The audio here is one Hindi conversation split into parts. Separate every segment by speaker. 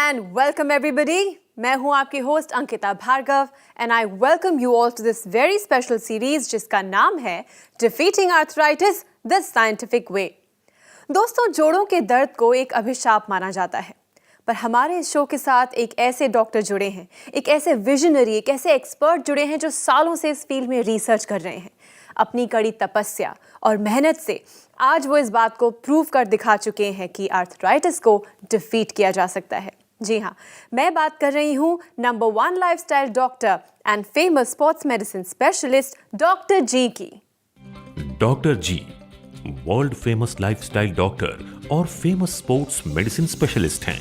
Speaker 1: And welcome everybody. मैं हूं आपकी host Ankita Bhargav and I welcome you all to this very special series जिसका नाम है defeating arthritis the scientific way. दोस्तों, जोड़ों के दर्द को एक अभिशाप माना जाता है, पर हमारे इस शो के साथ एक ऐसे डॉक्टर जुड़े हैं, एक ऐसे विजनरी, एक ऐसे एक्सपर्ट जुड़े हैं जो सालों से इस फील्ड में रिसर्च कर रहे हैं। अपनी कड़ी तपस्या और मेहनत से आज वो इस बात को प्रूव कर दिखा चुके हैं कि आर्थराइटिस को डिफीट किया जा सकता है। जी हाँ, मैं बात कर रही हूँ number 1 lifestyle doctor and famous sports medicine specialist doctor जी की।
Speaker 2: डॉक्टर जी वर्ल्ड फेमस लाइफस्टाइल डॉक्टर और फेमस स्पोर्ट्स मेडिसिन स्पेशलिस्ट हैं।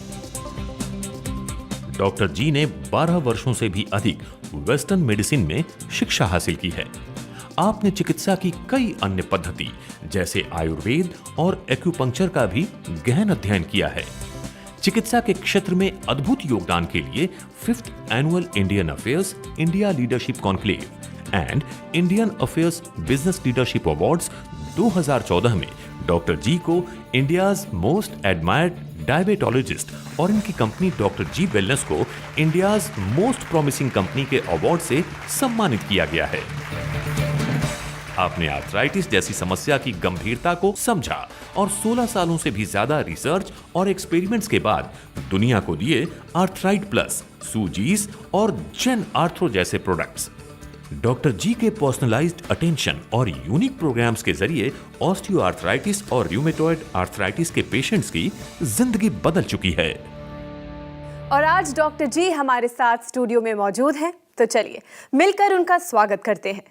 Speaker 2: डॉक्टर जी ने 12 वर्षों से भी अधिक वेस्टर्न मेडिसिन में शिक्षा हासिल की है। आपने चिकित्सा की कई अन्य पद्धति जैसे आयुर्वेद और एक्यूपंक्चर का भी गहन अध्ययन किया है। चिकित्सा के क्षेत्र में अद्भुत योगदान के लिए 5th annual Indian affairs India leadership conclave and Indian affairs business leadership awards 2014 में डॉक्टर जी को इंडियाज मोस्ट एडमायर्ड डायबिटोलॉजिस्ट और इनकी कंपनी डॉक्टर जी वेलनेस को इंडियाज मोस्ट प्रॉमिसिंग कंपनी के अवार्ड से सम्मानित किया गया है। आपने आर्थराइटिस जैसी समस्या की गंभीरता को समझा और 16 सालों से भी ज्यादा रिसर्च और एक्सपेरिमेंट्स के बाद दुनिया को दिए आर्थराइट प्लस, सूजीज और जेन आर्थरो जैसे प्रोडक्ट्स। डॉक्टर जी के पर्सनलाइज्ड अटेंशन और यूनिक प्रोग्राम्स के जरिए ऑस्टियोआर्थराइटिस और रूमेटॉइड आर्थराइटिस के पेशेंट्स की जिंदगी बदल चुकी है।
Speaker 1: और आज डॉक्टर जी हमारे साथ स्टूडियो में मौजूद हैं, तो चलिए मिलकर उनका स्वागत करते हैं।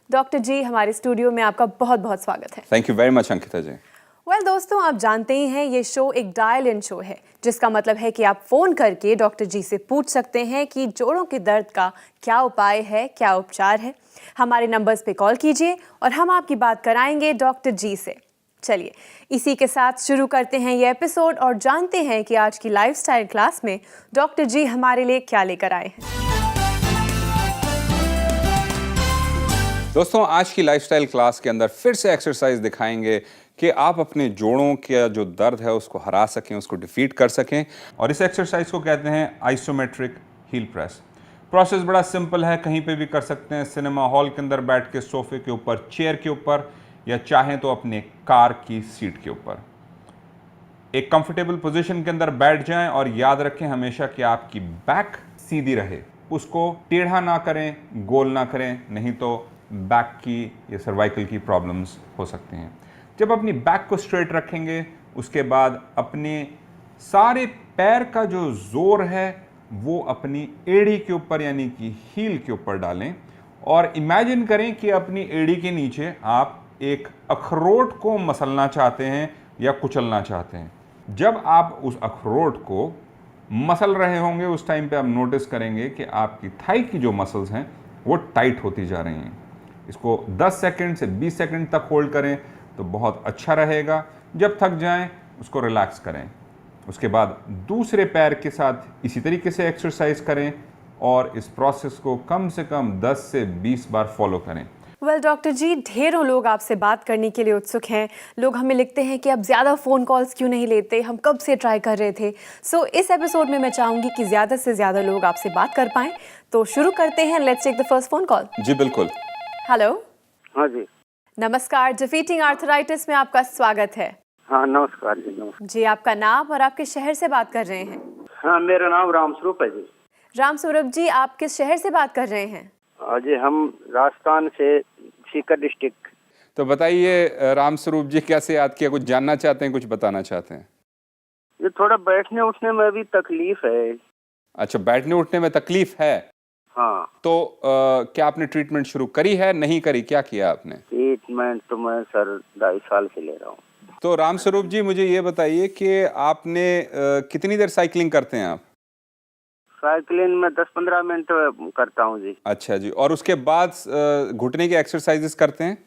Speaker 1: डॉक्टर जी, हमारे स्टूडियो में आपका बहुत बहुत स्वागत है।
Speaker 3: Thank you very much Ankita ji.
Speaker 1: Well दोस्तों, आप जानते ही हैं ये शो एक डायल इन शो है, जिसका मतलब है कि आप फोन करके डॉक्टर जी से पूछ सकते हैं कि जोड़ों के दर्द का क्या उपाय है, क्या उपचार है। हमारे नंबर्स पे कॉल कीजिए और हम आपकी बात कराएंगे डॉक्टर जी से। चलिए इसी के साथ शुरू करते हैं ये एपिसोड और जानते हैं कि आज की लाइफस्टाइल क्लास में डॉक्टर जी हमारे लिए क्या लेकर आए हैं।
Speaker 3: दोस्तों, आज की लाइफस्टाइल क्लास के अंदर फिर से एक्सरसाइज दिखाएंगे कि आप अपने जोड़ों का जो दर्द है उसको हरा सकें, उसको डिफीट कर सकें। और इस एक्सरसाइज को कहते हैं आइसोमेट्रिक हील प्रेस। प्रोसेस बड़ा सिंपल है, कहीं पे भी कर सकते हैं, सिनेमा हॉल के अंदर बैठ के, सोफे के ऊपर, चेयर के ऊपर, या चाहें तो अपने कार की सीट के ऊपर। एक कंफर्टेबल पोजीशन के अंदर बैठ जाएं और याद रखें हमेशा कि आपकी बैक सीधी रहे, उसको टेढ़ा ना करें, गोल ना करें, नहीं तो बैक की या सर्वाइकल की प्रॉब्लम्स हो सकती हैं। जब अपनी बैक को स्ट्रेट रखेंगे, उसके बाद अपने सारे पैर का जो जोर है वो अपनी एड़ी के ऊपर यानी कि हील के ऊपर डालें और इमेजिन करें कि अपनी एड़ी के नीचे आप एक अखरोट को मसलना चाहते हैं या कुचलना चाहते हैं। जब आप उस अखरोट को मसल रहे होंगे उस टाइम पे आप नोटिस करेंगे कि आपकी थाई की जो मसल्स हैं वो टाइट होती जा रही हैं। इसको 10 सेकंड से 20 सेकंड तक होल्ड करें तो बहुत अच्छा रहेगा। जब थक जाएं उसको रिलैक्स करें। उसके बाद दूसरे पैर के साथ इसी तरीके से एक्सरसाइज करें और इस प्रोसेस को कम से कम 10 से 20 बार फॉलो करें।
Speaker 1: वेल डॉक्टर जी, ढेरों लोग आपसे बात करने के लिए उत्सुक हैं। लोग हमें लिखते हैं कि आप ज़्यादा फ़ोन कॉल्स क्यों नहीं लेते, हम कब से ट्राई कर रहे थे। सो इस एपिसोड में मैं चाहूँगी कि ज़्यादा से ज़्यादा लोग आपसे बात कर पाएँ, तो शुरू करते हैं। Let's take the first phone call.
Speaker 3: जी बिल्कुल।
Speaker 1: हेलो।
Speaker 4: हाँ जी।
Speaker 1: नमस्कार, डिफीटिंग आर्थराइटिस में आपका स्वागत है।
Speaker 4: हाँ नमस्कार जी। नमस्कार
Speaker 1: जी, आपका नाम और आप किस शहर से बात कर रहे हैं?
Speaker 4: हाँ, मेरा नाम रामस्वरूप है जी।
Speaker 1: रामस्वरूप जी, आप किस शहर से बात कर रहे हैं?
Speaker 4: जी, हम राजस्थान से सीकर डिस्ट्रिक्ट।
Speaker 3: तो बताइए रामस्वरूप जी, कैसे याद किया? कुछ जानना चाहते हैं, कुछ बताना चाहते हैं?
Speaker 4: ये थोड़ा बैठने उठने में भी तकलीफ है।
Speaker 3: अच्छा, बैठने उठने में तकलीफ है।
Speaker 4: हाँ।
Speaker 3: तो क्या आपने ट्रीटमेंट शुरू करी है, नहीं करी, क्या किया आपने?
Speaker 4: ट्रीटमेंट तो मैं सर 2.5 साल से ले रहा हूँ।
Speaker 3: तो रामस्वरूप जी, मुझे ये बताइए कि आपने कितनी देर साइकिलिंग करते हैं आप?
Speaker 4: साइकिलिंग में 10-15 मिनट करता हूँ जी।
Speaker 3: अच्छा जी, और उसके बाद घुटने के एक्सरसाइजेस करते हैं?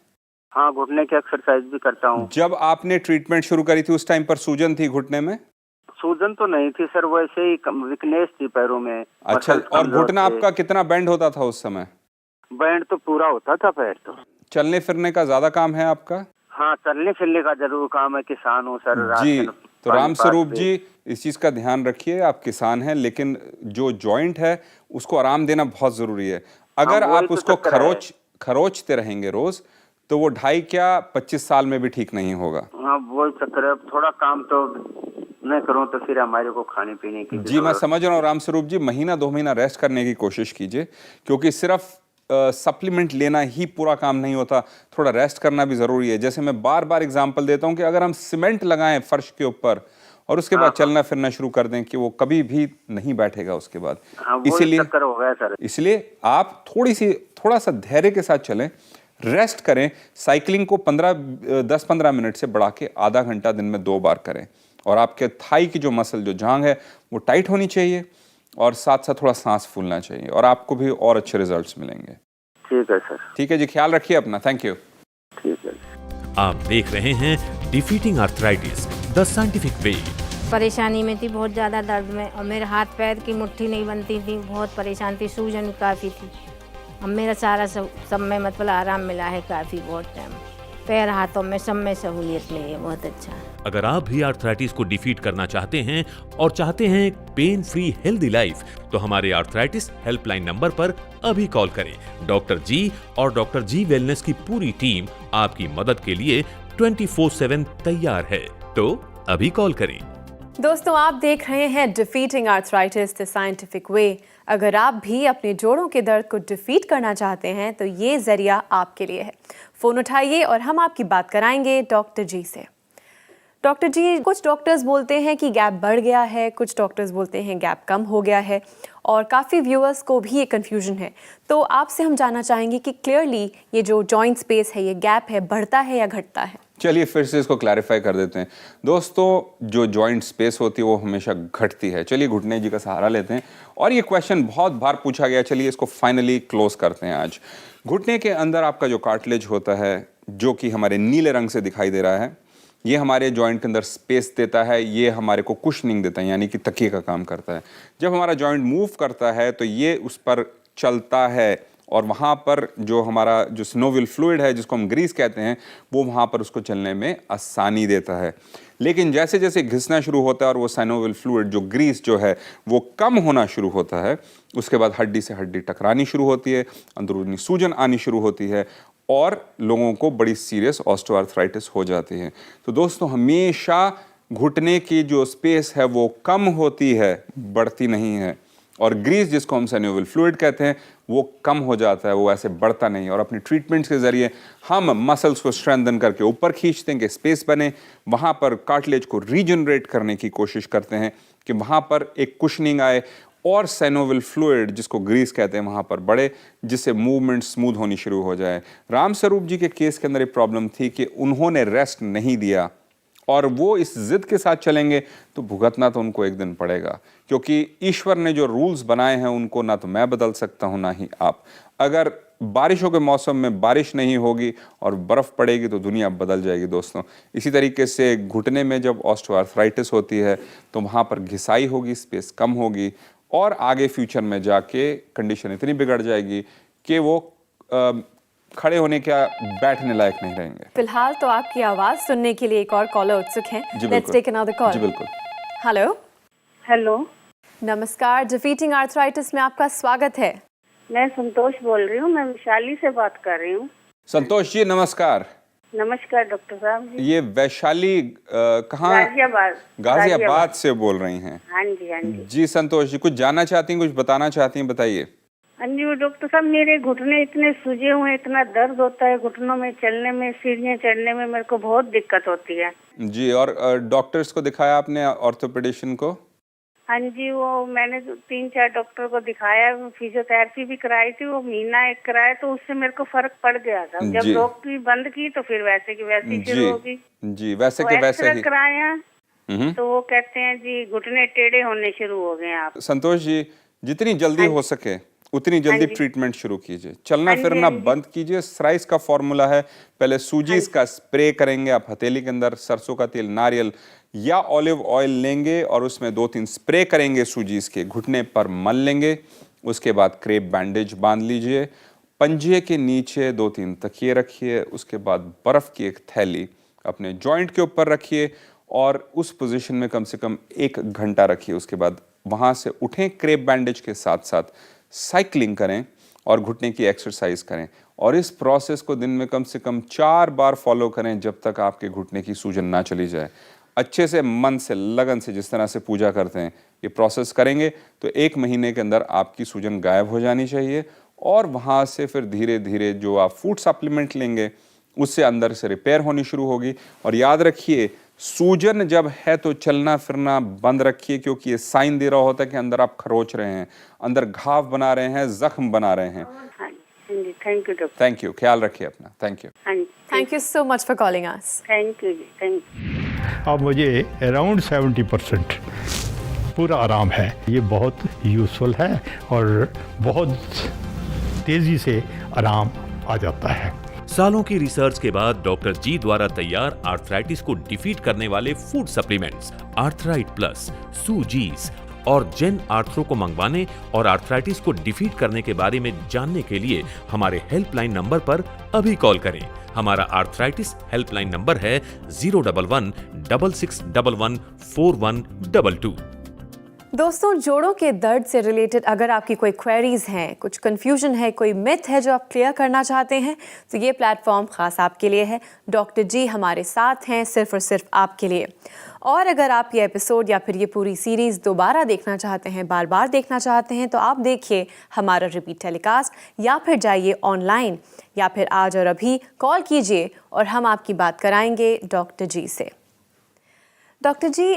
Speaker 4: हाँ, घुटने की एक्सरसाइज भी करता हूँ।
Speaker 3: जब आपने ट्रीटमेंट शुरू करी थी उस टाइम पर सूजन थी घुटने में?
Speaker 4: सूजन तो नहीं थी सर, वैसे ही वीकनेस थी पैरों में।
Speaker 3: अच्छा, और घुटना आपका कितना बेंड होता था उस समय?
Speaker 4: बेंड तो पूरा होता था पैर तो।
Speaker 3: चलने फिरने का ज्यादा काम है आपका?
Speaker 4: हाँ, चलने फिरने का जरूर काम है, किसान हूँ सर।
Speaker 3: जी, तो राम स्वरूप जी इस चीज़ का ध्यान रखिए, आप किसान हैं लेकिन जो जॉइंट है उसको आराम देना बहुत ज़रूरी है। अगर
Speaker 4: वही
Speaker 3: आप
Speaker 4: तो
Speaker 3: उसको
Speaker 4: चक्कर है।
Speaker 3: खरोचते रहेंगे रोज़, तो वो 2.5 क्या 25 साल में भी ठीक नहीं होगा।
Speaker 4: हाँ वही चक्कर है, थोड़ा काम तो नहीं करूँ तो फिर हमारे को खाने पीने की भी
Speaker 3: जी मैं
Speaker 4: थोड़ा-
Speaker 3: समझ रहा हूँ राम स्वरूप जी, महीना 2 महीना रेस्ट करने की कोशिश कीजिए, क्योंकि सिर्फ सप्लीमेंट लेना ही पूरा काम नहीं होता, थोड़ा रेस्ट करना भी ज़रूरी है। जैसे मैं बार बार एग्जांपल देता हूँ कि अगर हम सीमेंट लगाएं फर्श के ऊपर और उसके बाद चलना फिरना शुरू कर दें, कि वो कभी भी नहीं बैठेगा उसके बाद।
Speaker 4: हाँ वही चक्कर हो गया सर।
Speaker 3: इसलिए आप थोड़ा सा धैर्य के साथ चलें, रेस्ट करें। साइकिलिंग को 10-15 मिनट से बढ़ा के आधा घंटा दिन में 2 बार करें, और आपके थाई की जो मसल, जो जांघ है, वो टाइट होनी चाहिए, और साथ साथ थोड़ा सांस फूलना चाहिए, और आपको भी और अच्छे रिजल्ट्स मिलेंगे।
Speaker 4: ठीक है सर।
Speaker 3: ठीक है जी, ख्याल रखिए अपना। Thank you.
Speaker 4: ठीक है।
Speaker 2: आप देख रहे हैं डिफीटिंग आर्थराइटिस द साइंटिफिक वे।
Speaker 5: परेशानी में थी, बहुत ज़्यादा दर्द में, और मेरे हाथ पैर की मुट्ठी नहीं बनती थी, बहुत परेशान थी, सूजन काफ़ी थी। अब मेरा सारा सब में मतलब आराम मिला है काफ़ी, बहुत टाइम। पैर हाथों में सब में सहूलियत मिली है, बहुत अच्छा।
Speaker 2: अगर आप भी आर्थराइटिस को डिफीट करना चाहते हैं और चाहते हैं पेन फ्री हेल्दी लाइफ, तो हमारे आर्थराइटिस हेल्पलाइन नंबर पर अभी कॉल करें। डॉक्टर जी और डॉक्टर जी वेलनेस की पूरी टीम आपकी मदद के लिए 24/7 तैयार है, तो अभी कॉल करें।
Speaker 1: दोस्तों, आप देख रहे हैं डिफीटिंग आर्थराइटिस द साइंटिफिक वे। अगर आप भी अपने जोड़ों के दर्द को डिफीट करना चाहते हैं तो ये जरिया आपके लिए है। फ़ोन उठाइए और हम आपकी बात कराएंगे डॉक्टर जी से। डॉक्टर जी, कुछ डॉक्टर्स बोलते हैं कि गैप बढ़ गया है, कुछ डॉक्टर्स बोलते हैं गैप कम हो गया है, और काफ़ी व्यूअर्स को भी ये कन्फ्यूजन है। तो आपसे हम जानना चाहेंगे कि क्लियरली ये जो जॉइंट स्पेस है, ये गैप है, बढ़ता है या घटता है?
Speaker 3: चलिए फिर से इसको क्लैरिफाई कर देते हैं। दोस्तों, जो जॉइंट स्पेस होती है वो हमेशा घटती है। चलिए घुटने जी का सहारा लेते हैं, और ये क्वेश्चन बहुत बार पूछा गया, चलिए इसको फाइनली क्लोज करते हैं आज। घुटने के अंदर आपका जो कार्टिलेज होता है, जो कि हमारे नीले रंग से दिखाई दे रहा है, ये हमारे जॉइंट के अंदर स्पेस देता है, ये हमारे को कुशनिंग देता है, यानी कि तकिए का काम करता है। जब हमारा जॉइंट मूव करता है तो ये उस पर चलता है, और वहाँ पर जो हमारा जो सिनोवियल फ्लूइड है, जिसको हम ग्रीस कहते हैं, वो वहाँ पर उसको चलने में आसानी देता है। लेकिन जैसे जैसे घिसना शुरू होता है और वो सिनोवियल फ्लूइड, जो ग्रीस जो है, वो कम होना शुरू होता है, उसके बाद हड्डी से हड्डी टकरानी शुरू होती है, अंदरूनी सूजन आनी शुरू होती है, और लोगों को बड़ी सीरियस ऑस्टियोआर्थराइटिस हो जाती है। तो दोस्तों, हमेशा घुटने की जो स्पेस है वो कम होती है, बढ़ती नहीं है। और ग्रीस, जिसको हम सिनोवियल फ्लूइड कहते हैं, वो कम हो जाता है, वो ऐसे बढ़ता नहीं। और अपनी ट्रीटमेंट्स के ज़रिए हम मसल्स को स्ट्रेंथन करके ऊपर खींचते हैं कि स्पेस बने, वहाँ पर कार्टिलेज को रीजनरेट करने की कोशिश करते हैं कि वहाँ पर एक कुशनिंग आए, और सिनोवियल फ्लूइड, जिसको ग्रीस कहते हैं, वहाँ पर बढ़े, जिससे मूवमेंट स्मूथ होनी शुरू हो जाए। राम स्वरूप जी के केस के अंदर एक प्रॉब्लम थी कि उन्होंने रेस्ट नहीं दिया, और वो इस जिद के साथ चलेंगे तो भुगतना तो उनको एक दिन पड़ेगा, क्योंकि ईश्वर ने जो रूल्स बनाए हैं उनको ना तो मैं बदल सकता हूँ, ना ही आप। अगर बारिशों के मौसम में बारिश नहीं होगी और बर्फ़ पड़ेगी तो दुनिया बदल जाएगी दोस्तों। इसी तरीके से घुटने में जब ऑस्टियोआर्थराइटिस होती है तो वहाँ पर घिसाई होगी, स्पेस कम होगी, और आगे फ्यूचर में जाके कंडीशन इतनी बिगड़ जाएगी कि वो खड़े होने क्या, बैठने लायक नहीं रहेंगे।
Speaker 1: फिलहाल तो आपकी आवाज़ सुनने के लिए एक और कॉलर उत्सुक हैं।
Speaker 3: जी
Speaker 1: लेट्स टेक अनदर कॉल।
Speaker 3: जी बिल्कुल।
Speaker 1: हेलो।
Speaker 6: हेलो,
Speaker 1: नमस्कार, डिफीटिंग आर्थराइटिस में आपका स्वागत है।
Speaker 6: मैं संतोष बोल रही हूँ, मैं वैशाली से बात कर रही हूँ।
Speaker 3: संतोष जी नमस्कार।
Speaker 6: नमस्कार डॉक्टर साहब जी।
Speaker 3: ये वैशाली कहाँ?
Speaker 6: गाजियाबाद।
Speaker 3: गाजियाबाद से बोल रही हैं?
Speaker 6: हाँ जी, हाँ जी।
Speaker 3: जी संतोष जी, कुछ जानना चाहती हैं, कुछ बताना चाहती हैं, बताइए।
Speaker 6: हाँ जी, वो डॉक्टर साहब, मेरे घुटने इतने सूजे हुए हैं, इतना दर्द होता है घुटनों में, चलने में, सीढ़ियाँ चढ़ने में मेरे को बहुत दिक्कत होती है।
Speaker 3: जी, और डॉक्टर्स को दिखाया आपने, ऑर्थोपेडिशियन को?
Speaker 6: हाँ जी, वो मैंने 3-4 डॉक्टर को दिखाया, फिजियोथेरेपी भी कराई थी, वो महीना एक कराया, तो उससे मेरे को फर्क पड़ गया था। जब
Speaker 3: जी।
Speaker 6: डॉक्टरी बंद की तो फिर वैसे की वैसी शुरू होगी।
Speaker 3: जी, वैसे
Speaker 6: तो
Speaker 3: के वैसे
Speaker 6: एक्सरे
Speaker 3: ही।
Speaker 6: कराया तो वो कहते हैं जी घुटने टेढ़े होने शुरू हो गए आप।
Speaker 3: संतोष जी, जितनी जल्दी हो सके उतनी जल्दी ट्रीटमेंट शुरू कीजिए। चलना फिरना बंद कीजिए। सराइस का फॉर्मूला है, पहले सूजीज का स्प्रे करेंगे आप हथेली के अंदर, सरसों का तेल, नारियल या ऑलिव ऑयल लेंगे और उसमें 2-3 स्प्रे करेंगे सूजीज के, घुटने पर मल लेंगे। उसके बाद क्रेप बैंडेज बांध लीजिए, पंजे के नीचे 2-3 तकिए रखिए, उसके बाद बर्फ की एक थैली अपने जॉइंट के ऊपर रखिए और उस पोजीशन में कम से कम 1 घंटा रखिए। उसके बाद वहाँ से उठें, क्रेप बैंडेज के साथ साथ साइकिलिंग करें और घुटने की एक्सरसाइज करें, और इस प्रोसेस को दिन में कम से कम 4 बार फॉलो करें जब तक आपके घुटने की सूजन ना चली जाए। अच्छे से, मन से, लगन से, जिस तरह से पूजा करते हैं, ये प्रोसेस करेंगे तो 1 महीने के अंदर आपकी सूजन गायब हो जानी चाहिए। और वहाँ से फिर धीरे धीरे जो आप फूड सप्लीमेंट लेंगे उससे अंदर से रिपेयर होनी शुरू होगी। और याद रखिए, सूजन जब है तो चलना फिरना बंद रखिए, क्योंकि ये साइन दे रहा होता है कि अंदर आप खरोच रहे हैं, अंदर घाव बना रहे हैं, जख्म बना रहे हैं।
Speaker 6: हाँ जी, thank you doctor.
Speaker 3: Thank you, ख्याल रखिए अपना। Thank you.
Speaker 6: हाँ जी,
Speaker 1: Thank you so much for calling us.
Speaker 6: Thank you जी, थैंक यू।
Speaker 7: अब मुझे अराउंड 70% पूरा आराम है। ये बहुत यूज़फुल है और बहुत तेज़ी से आराम आ जाता है।
Speaker 2: सालों की रिसर्च के बाद डॉक्टर जी द्वारा तैयार आर्थराइटिस को डिफीट करने वाले फूड सप्लीमेंट्स आर्थराइट प्लस, सूजीस और जेन आर्थरो को मंगवाने और आर्थराइटिस को डिफीट करने के बारे में जानने के लिए हमारे हेल्पलाइन नंबर पर अभी कॉल करें। हमारा आर्थराइटिस हेल्पलाइन नंबर है 011-6611-4122।
Speaker 1: दोस्तों, जोड़ों के दर्द से रिलेटेड अगर आपकी कोई क्वेरीज हैं, कुछ कंफ्यूजन है, कोई मिथ है जो आप क्लियर करना चाहते हैं, तो ये प्लेटफॉर्म खास आपके लिए है। डॉक्टर जी हमारे साथ हैं सिर्फ और सिर्फ आपके लिए। और अगर आप ये एपिसोड या फिर ये पूरी सीरीज़ दोबारा देखना चाहते हैं, बार बार देखना चाहते हैं, तो आप देखिए हमारा रिपीट टेलीकास्ट, या फिर जाइए ऑनलाइन, या फिर आज और अभी कॉल कीजिए और हम आपकी बात कराएंगे डॉक्टर जी से। डॉक्टर जी,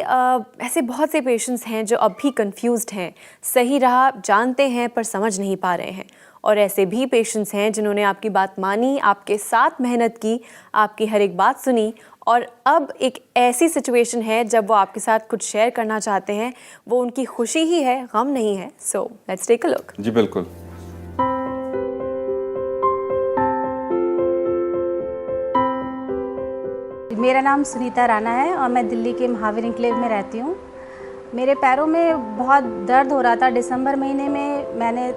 Speaker 1: ऐसे बहुत से पेशेंट्स हैं जो अब भी कंफ्यूज्ड हैं, सही राह जानते हैं पर समझ नहीं पा रहे हैं, और ऐसे भी पेशेंट्स हैं जिन्होंने आपकी बात मानी, आपके साथ मेहनत की, आपकी हर एक बात सुनी, और अब एक ऐसी सिचुएशन है जब वो आपके साथ कुछ शेयर करना चाहते हैं। वो उनकी खुशी ही है, गम नहीं है। So let's take a look.
Speaker 3: जी बिल्कुल।
Speaker 8: मेरा नाम सुनीता राणा है और मैं दिल्ली के महावीर एन्क्लेव में रहती हूँ। मेरे पैरों में बहुत दर्द हो रहा था। दिसंबर महीने में मैंने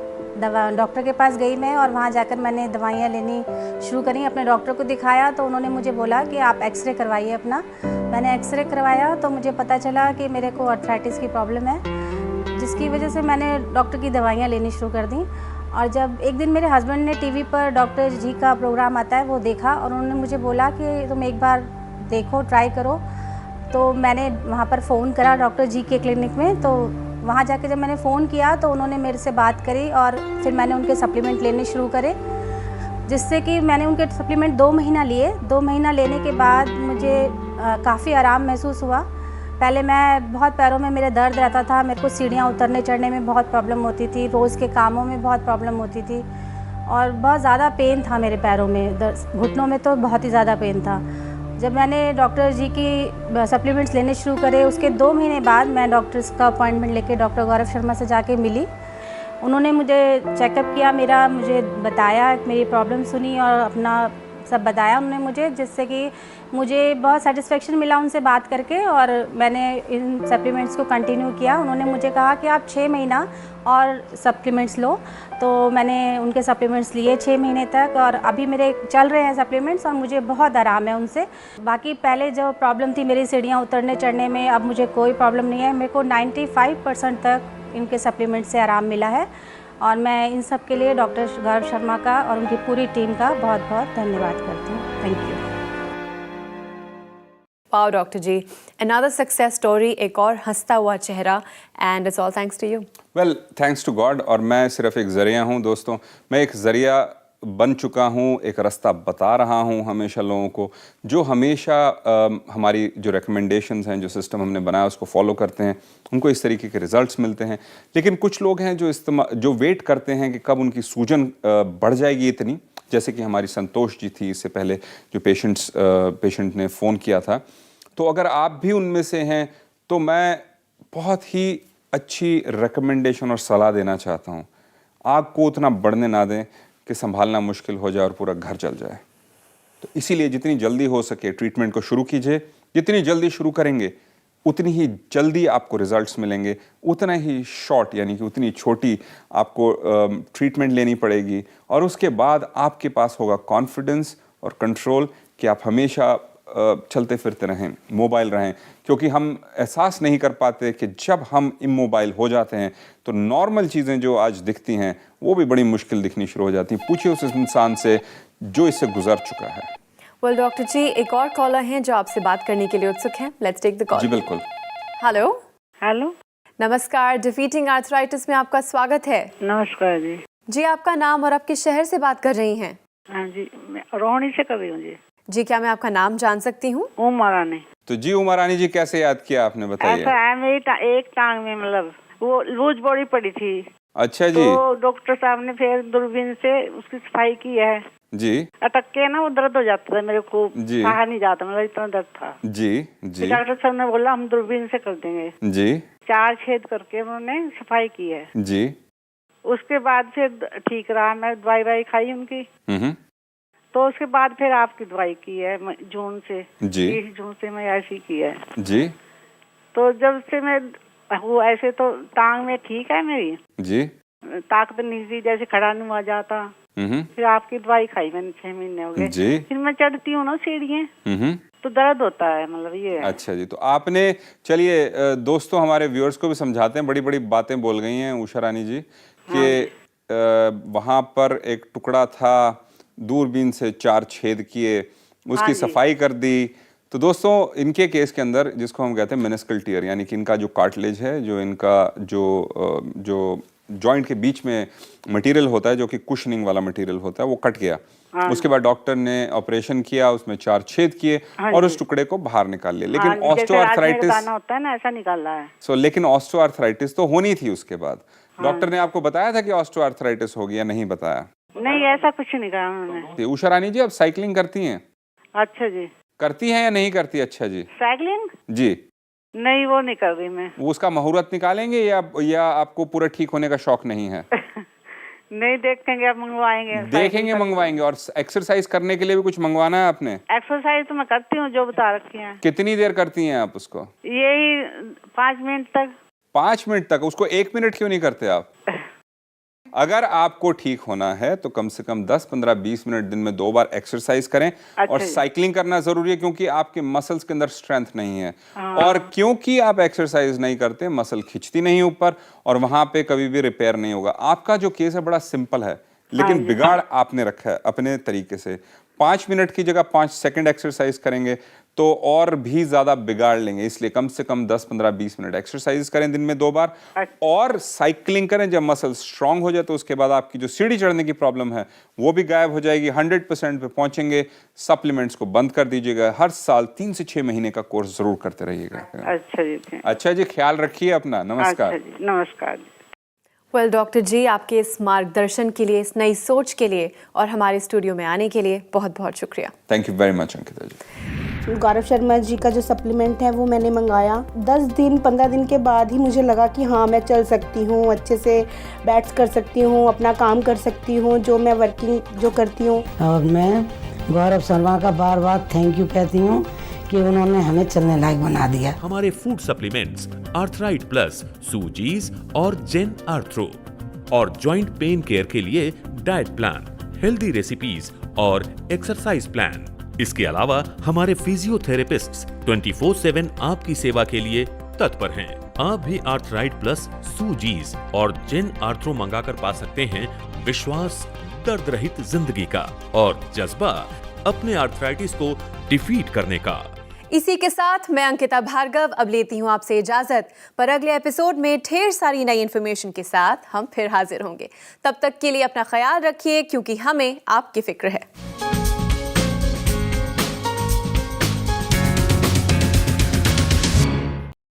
Speaker 8: डॉक्टर के पास गई मैं, और वहाँ जाकर मैंने दवाइयाँ लेनी शुरू करी। अपने डॉक्टर को दिखाया तो उन्होंने मुझे बोला कि आप एक्सरे करवाइए अपना। मैंने एक्सरे करवाया तो मुझे पता चला कि मेरे को आर्थराइटिस की प्रॉब्लम है, जिसकी वजह से मैंने डॉक्टर की दवाइयाँ लेनी शुरू कर दी। और जब एक दिन मेरे हस्बैंड ने टीवी पर डॉक्टर जी का प्रोग्राम आता है वो देखा, और उन्होंने मुझे बोला कि तुम एक बार देखो, ट्राई करो। तो मैंने वहाँ पर फ़ोन करा डॉक्टर जी के क्लिनिक में। तो वहाँ जाके जब मैंने फ़ोन किया तो उन्होंने मेरे से बात करी, और फिर मैंने उनके सप्लीमेंट लेने शुरू करे, जिससे कि मैंने उनके सप्लीमेंट 2 महीना लिए। 2 महीना लेने के बाद मुझे काफ़ी आराम महसूस हुआ। पहले मैं बहुत पैरों में मेरे दर्द रहता था, मेरे को सीढ़ियाँ उतरने चढ़ने में बहुत प्रॉब्लम होती थी, रोज़ के कामों में बहुत प्रॉब्लम होती थी, और बहुत ज़्यादा पेन था मेरे पैरों में, घुटनों में तो बहुत ही ज़्यादा पेन था। जब मैंने डॉक्टर जी की सप्लीमेंट्स लेने शुरू करे, उसके 2 महीने बाद मैं डॉक्टर्स का अपॉइंटमेंट लेके डॉक्टर गौरव शर्मा से जाके मिली। उन्होंने मुझे चेकअप किया, मुझे बताया, मेरी प्रॉब्लम सुनी और अपना सब बताया उन्होंने मुझे, जिससे कि मुझे बहुत सेटिस्फेक्शन मिला उनसे बात करके, और मैंने इन सप्लीमेंट्स को कंटिन्यू किया। उन्होंने मुझे कहा कि आप 6 महीना और सप्लीमेंट्स लो, तो मैंने उनके सप्लीमेंट्स लिए 6 महीने तक, और अभी मेरे चल रहे हैं सप्लीमेंट्स और मुझे बहुत आराम है उनसे। बाकी पहले जो प्रॉब्लम थी मेरी सीढ़ियाँ उतरने चढ़ने में, अब मुझे कोई प्रॉब्लम नहीं है। मेरे को 95% तक इनके सप्लीमेंट से आराम मिला है, और मैं इन सब के लिए डॉक्टर गौरव शर्मा का और उनकी पूरी टीम का बहुत बहुत धन्यवाद करती हूँ। Thank you.
Speaker 1: Wow, doctor ji, another success story, एक और हंसता हुआ चेहरा, and it's all thanks to you.
Speaker 3: वेल, थैंक्स टू गॉड। और मैं सिर्फ एक ज़रिया हूँ दोस्तों, मैं एक ज़रिया बन चुका हूँ, एक रास्ता बता रहा हूँ हमेशा लोगों को, जो हमेशा हमारी जो रिकमेंडेशंस हैं, जो सिस्टम हमने बनाया उसको फॉलो करते हैं, उनको इस तरीके के रिजल्ट्स मिलते हैं। लेकिन कुछ लोग हैं जो वेट करते हैं कि कब उनकी सूजन बढ़ जाएगी इतनी, जैसे कि हमारी संतोष जी थी इससे पहले जो पेशेंट ने फ़ोन किया था। तो अगर आप भी उनमें से हैं तो मैं बहुत ही अच्छी रिकमेंडेशन और सलाह देना चाहता हूँ। आग को उतना बढ़ने ना दें कि संभालना मुश्किल हो जाए और पूरा घर जल जाए। तो इसीलिए जितनी जल्दी हो सके ट्रीटमेंट को शुरू कीजिए। जितनी जल्दी शुरू करेंगे उतनी ही जल्दी आपको रिजल्ट्स मिलेंगे, उतना ही शॉर्ट यानी कि उतनी छोटी आपको ट्रीटमेंट लेनी पड़ेगी, और उसके बाद आपके पास होगा कॉन्फिडेंस और कंट्रोल कि आप हमेशा चलते फिरते रहें, मोबाइल रहें, क्योंकि हम एहसास नहीं कर पाते कि जब हम इमोबाइल हो जाते हैं तो नॉर्मल चीज़ें जो आज दिखती हैं वो भी बड़ी मुश्किल दिखनी शुरू हो जाती हैं। पूछिए उस इंसान से जो इससे गुजर चुका है।
Speaker 1: वेल डॉक्टर जी, एक और कॉलर हैं जो आपसे बात करने के लिए उत्सुक हैं। Let's take the call.
Speaker 3: जी बिल्कुल।
Speaker 1: हेलो।
Speaker 6: हेलो,
Speaker 1: नमस्कार, डिफीटिंग आर्थराइटिस में आपका स्वागत है।
Speaker 6: नमस्कार जी।
Speaker 1: जी, आपका नाम और आपके शहर से बात कर रही हैं?
Speaker 6: हाँ जी, मैं रोहिणी से कर रही हूँ जी।
Speaker 1: जी, क्या मैं आपका नाम जान सकती हूँ?
Speaker 6: उमा रानी।
Speaker 3: तो जी उमा रानी जी, कैसे याद किया आपने, बताइए।
Speaker 6: ऐसा है, मेरी एक टांग में मतलब वो लूज बॉडी पड़ी थी।
Speaker 3: अच्छा जी।
Speaker 6: तो डॉक्टर साहब ने फिर दूरबीन से उसकी सफाई की है
Speaker 3: जी।
Speaker 6: अटक के ना वो दर्द हो जाता था मेरे को,
Speaker 3: जी।
Speaker 6: कहा नहीं जाता, मतलब इतना दर्द था।
Speaker 3: जी जी।
Speaker 6: डॉक्टर साहब ने बोला हम दूरबीन से कर देंगे।
Speaker 3: जी
Speaker 6: 4 छेद करके उन्होंने सफाई की है।
Speaker 3: जी।
Speaker 6: उसके बाद फिर ठीक रहा, मैं दवाई खाई उनकी। तो उसके बाद फिर आपकी दवाई की है जून से।
Speaker 3: जी।
Speaker 6: 30 जून से मैं ऐसी की है।
Speaker 3: जी।
Speaker 6: तो जब से मैं वो ऐसे तो टांग में ठीक है मेरी
Speaker 3: जी।
Speaker 6: ताकत नहीं थी, जैसे खड़ा नहीं हुआ जाता। फिर आपकी दवाई खाई मैंने 6 महीने हो गए।
Speaker 3: जी।
Speaker 6: फिर मैं चढ़ती हूँ ना सीढ़ियाँ तो दर्द होता है, मतलब ये है।
Speaker 3: अच्छा जी, तो आपने, चलिए दोस्तों हमारे व्यूअर्स को भी समझाते हैं, बड़ी बड़ी बातें बोल गई हैं उषा रानी जी कि वहाँ पर एक टुकड़ा था, दूरबीन से 4 छेद किए, उसकी सफाई कर दी। तो दोस्तों इनके केस के अंदर जिसको हम कहते हैं मेनिस्कल टियर, यानी कि इनका जो कार्टिलेज है, जो इनका जो जॉइंट के बीच में मटेरियल होता है, जो कि कुशनिंग वाला मटेरियल होता है, वो कट गया। उसके बाद डॉक्टर ने ऑपरेशन किया, उसमें 4 छेद किए और उस टुकड़े को बाहर निकाल लिया। लेकिन ऑस्टियोआर्थराइटिस
Speaker 6: होता है ना, ऐसा निकाला है।
Speaker 3: लेकिन ऑस्टियोआर्थराइटिस तो होनी थी उसके बाद। डॉक्टर ने आपको बताया था कि ऑस्टियोआर्थराइटिस होगी या नहीं बताया?
Speaker 6: नहीं, ऐसा कुछ नहीं कहा उन्होंने।
Speaker 3: उषा रानी जी, आप साइकिलिंग करती हैं?
Speaker 6: अच्छा जी।
Speaker 3: करती हैं या नहीं करती? अच्छा जी।
Speaker 6: साइकिलिंग?
Speaker 3: जी।
Speaker 6: नहीं, वो नहीं कर रही मैं।
Speaker 3: वो उसका मुहूर्त निकालेंगे या आपको पूरा ठीक होने का शौक नहीं है?
Speaker 6: नहीं, देखेंगे, अब मंगवाएंगे।
Speaker 3: देखेंगे, मंगवाएंगे। और एक्सरसाइज करने के लिए भी कुछ मंगवाना है आपने?
Speaker 6: एक्सरसाइज तो मैं करती हूँ जो बता रखी है।
Speaker 3: कितनी देर करती हैं आप उसको?
Speaker 6: यही 5 मिनट तक।
Speaker 3: 5 मिनट तक? उसको 1 मिनट क्यों नहीं करते आप? अगर आपको ठीक होना है तो कम से कम 10, 15, 20 मिनट दिन में 2 बार एक्सरसाइज करें।
Speaker 6: अच्छा,
Speaker 3: और साइकिलिंग करना जरूरी है, क्योंकि आपके मसल्स के अंदर स्ट्रेंथ नहीं है। और क्योंकि आप एक्सरसाइज नहीं करते, मसल खिंचती नहीं ऊपर, और वहां पे कभी भी रिपेयर नहीं होगा। आपका जो केस है बड़ा सिंपल है, लेकिन बिगाड़ आपने रखा है अपने तरीके से। 5 मिनट की जगह 5 सेकंड एक्सरसाइज करेंगे तो और भी ज्यादा बिगाड़ लेंगे। इसलिए कम से कम 10, 15, 20 मिनट एक्सरसाइज करें दिन में 2 बार। और साइकिलिंग करें। जब मसल स्ट्रांग हो जाए तो उसके बाद आपकी जो सीढ़ी चढ़ने की प्रॉब्लम है वो भी गायब हो जाएगी। 100% पे पहुंचेंगे। सप्लीमेंट्स को बंद कर दीजिएगा। हर साल 3 से 6 महीने का कोर्स जरूर करते रहिएगा।
Speaker 6: अच्छा जी।
Speaker 3: अच्छा जी, ख्याल रखिए अपना। नमस्कार।
Speaker 6: अच्छा जी, नमस्कार।
Speaker 1: वेल डॉक्टर जी, आपके इस मार्गदर्शन के लिए, इस नई सोच के लिए और हमारे स्टूडियो में आने के लिए बहुत बहुत शुक्रिया।
Speaker 3: Thank you very much Ankita ji.
Speaker 9: Gaurav Sharma ji का जो सप्लीमेंट है वो मैंने मंगाया। 10 दिन 15 दिन के बाद ही मुझे लगा कि हाँ, मैं चल सकती हूँ, अच्छे से बैठ कर सकती हूँ, अपना काम कर सकती हूँ, जो मैं वर्किंग जो करती हूँ।
Speaker 10: और मैं गौरव शर्मा का बार बार थैंक यू कहती हूँ कि उन्होंने हमें चलने लायक बना दिया।
Speaker 2: हमारे फूड सप्लीमेंट्स आर्थराइट प्लस, सूजीज और जेन आर्थ्रो, और जॉइंट पेन केयर के लिए डाइट प्लान, हेल्दी रेसिपीज और एक्सरसाइज प्लान। इसके अलावा हमारे फिजियोथेरेपिस्ट्स 24/7 आपकी सेवा के लिए तत्पर हैं। आप भी आर्थराइट प्लस, सूजीज और जेन आर्थ्रो मंगाकर पा सकते हैं विश्वास, दर्द रहित जिंदगी का और जज्बा अपने आर्थराइटिस को डिफीट करने का।
Speaker 1: इसी के साथ मैं अंकिता भार्गव अब लेती हूँ आपसे इजाजत, पर अगले एपिसोड में ढेर सारी नई इन्फॉर्मेशन के साथ हम फिर हाजिर होंगे। तब तक के लिए अपना ख्याल रखिए, क्योंकि हमें आपकी फिक्र है।